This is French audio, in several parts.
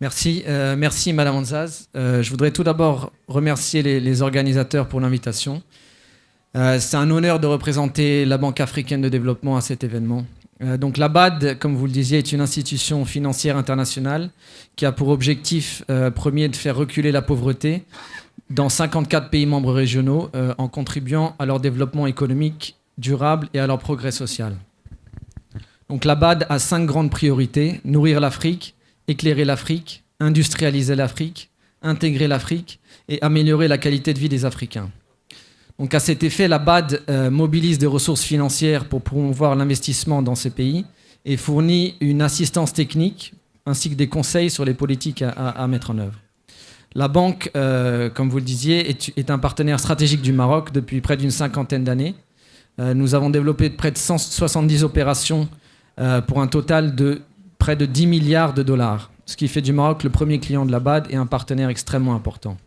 Merci Madame Anzaz. Je voudrais tout d'abord remercier les organisateurs pour l'invitation. C'est un honneur de représenter la Banque africaine de développement à cet événement. Donc la BAD, comme vous le disiez, est une institution financière internationale qui a pour objectif premier de faire reculer la pauvreté dans 54 pays membres régionaux en contribuant à leur développement économique durable et à leur progrès social. Donc la BAD a 5 grandes priorités: nourrir l'Afrique, éclairer l'Afrique, industrialiser l'Afrique, intégrer l'Afrique et améliorer la qualité de vie des Africains. Donc à cet effet, la BAD mobilise des ressources financières pour promouvoir l'investissement dans ces pays et fournit une assistance technique ainsi que des conseils sur les politiques à mettre en œuvre. La banque, comme vous le disiez, est un partenaire stratégique du Maroc depuis près d'une 50aine d'années. Nous avons développé près de 170 opérations pour un total de près de 10 milliards de dollars, ce qui fait du Maroc le premier client de la BAD et un partenaire extrêmement important.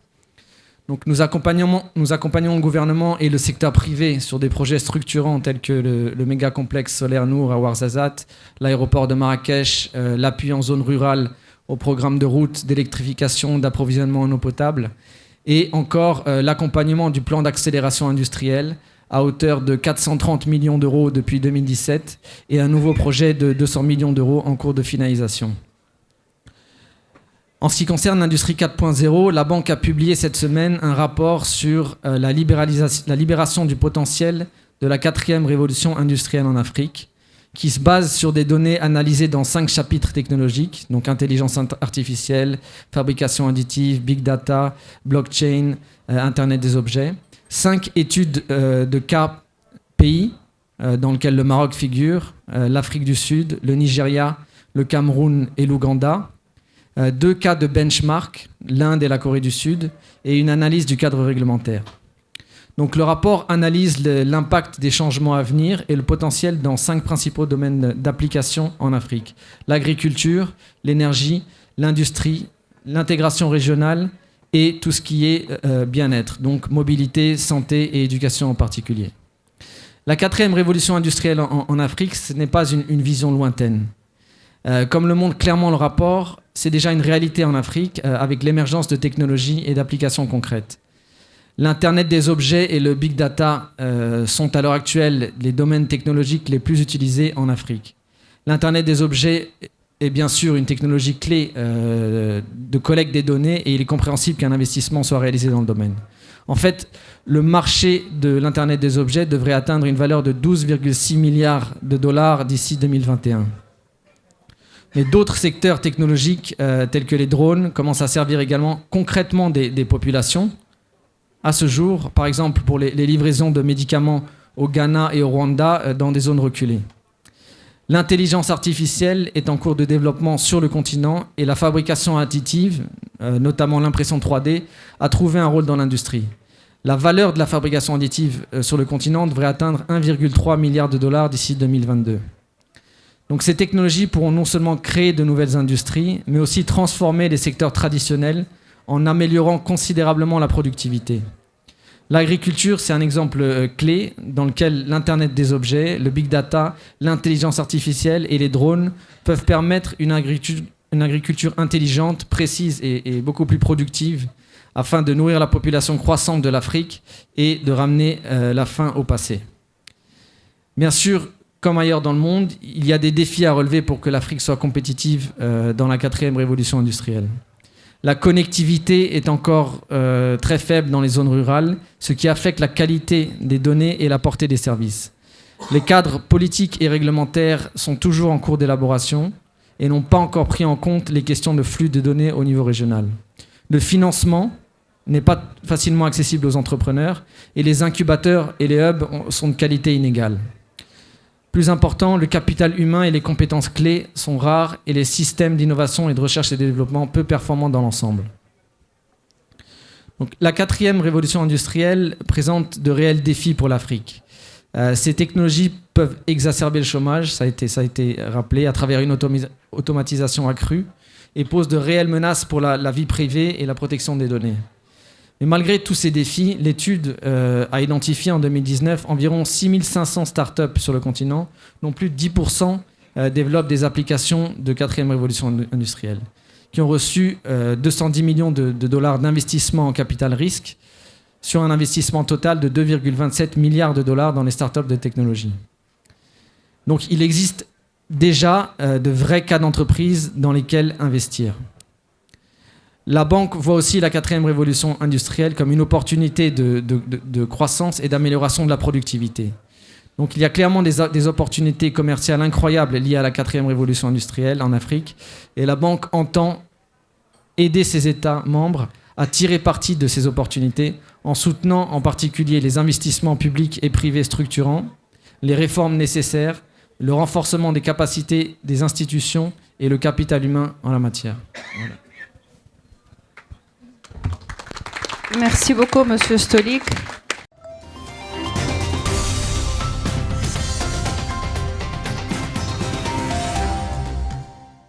Donc nous accompagnons le gouvernement et le secteur privé sur des projets structurants tels que le méga complexe solaire Nour à Ouarzazate, l'aéroport de Marrakech, l'appui en zone rurale au programme de routes, d'électrification, d'approvisionnement en eau potable, et encore l'accompagnement du plan d'accélération industrielle à hauteur de 430 millions d'euros depuis 2017 et un nouveau projet de 200 millions d'euros en cours de finalisation. En ce qui concerne l'industrie 4.0, la banque a publié cette semaine un rapport sur la libération du potentiel de la 4e révolution industrielle en Afrique, qui se base sur des données analysées dans 5 chapitres technologiques, donc intelligence artificielle, fabrication additive, big data, blockchain, Internet des objets. 5 études de cas pays dans lesquelles le Maroc figure, l'Afrique du Sud, le Nigeria, le Cameroun et l'Ouganda. 2 cas de benchmark, l'Inde et la Corée du Sud, et une analyse du cadre réglementaire. Donc le rapport analyse l'impact des changements à venir et le potentiel dans 5 principaux domaines d'application en Afrique: l'agriculture, l'énergie, l'industrie, l'intégration régionale et tout ce qui est bien-être, donc mobilité, santé et éducation en particulier. La 4e révolution industrielle en Afrique, ce n'est pas une vision lointaine. Comme le montre clairement le rapport, c'est déjà une réalité en Afrique avec l'émergence de technologies et d'applications concrètes. L'Internet des objets et le big data sont à l'heure actuelle les domaines technologiques les plus utilisés en Afrique. L'Internet des objets est bien sûr une technologie clé de collecte des données et il est compréhensible qu'un investissement soit réalisé dans le domaine. En fait, le marché de l'Internet des objets devrait atteindre une valeur de 12,6 milliards de dollars d'ici 2021. Mais d'autres secteurs technologiques tels que les drones commencent à servir également concrètement des populations. À ce jour, par exemple pour les livraisons de médicaments au Ghana et au Rwanda dans des zones reculées. L'intelligence artificielle est en cours de développement sur le continent et la fabrication additive, notamment l'impression 3D, a trouvé un rôle dans l'industrie. La valeur de la fabrication additive sur le continent devrait atteindre 1,3 milliard de dollars d'ici 2022. Donc ces technologies pourront non seulement créer de nouvelles industries, mais aussi transformer les secteurs traditionnels en améliorant considérablement la productivité. L'agriculture, c'est un exemple clé dans lequel l'Internet des objets, le big data, l'intelligence artificielle et les drones peuvent permettre une agriculture intelligente, précise et beaucoup plus productive afin de nourrir la population croissante de l'Afrique et de ramener la faim au passé. Bien sûr, comme ailleurs dans le monde, il y a des défis à relever pour que l'Afrique soit compétitive dans la 4e révolution industrielle. La connectivité est encore très faible dans les zones rurales, ce qui affecte la qualité des données et la portée des services. Les cadres politiques et réglementaires sont toujours en cours d'élaboration et n'ont pas encore pris en compte les questions de flux de données au niveau régional. Le financement n'est pas facilement accessible aux entrepreneurs et les incubateurs et les hubs sont de qualité inégale. Plus important, le capital humain et les compétences clés sont rares et les systèmes d'innovation et de recherche et de développement peu performants dans l'ensemble. Donc, la 4e révolution industrielle présente de réels défis pour l'Afrique. Ces technologies peuvent exacerber le chômage, ça a été rappelé, à travers une automatisation accrue et posent de réelles menaces pour la vie privée et la protection des données. Mais malgré tous ces défis, l'étude a identifié en 2019 environ 6500 startups sur le continent, dont plus de 10% développent des applications de 4e révolution industrielle. qui ont reçu 210 millions de dollars d'investissement en capital risque sur un investissement total de 2,27 milliards de dollars dans les startups de technologie. Donc il existe déjà de vrais cas d'entreprise dans lesquels investir. La banque voit aussi la 4e révolution industrielle comme une opportunité de croissance et d'amélioration de la productivité. Donc il y a clairement des opportunités commerciales incroyables liées à la 4e révolution industrielle en Afrique, et la banque entend aider ses États membres à tirer parti de ces opportunités en soutenant en particulier les investissements publics et privés structurants, les réformes nécessaires, le renforcement des capacités des institutions et le capital humain en la matière. Voilà. Merci beaucoup, Monsieur Stolik.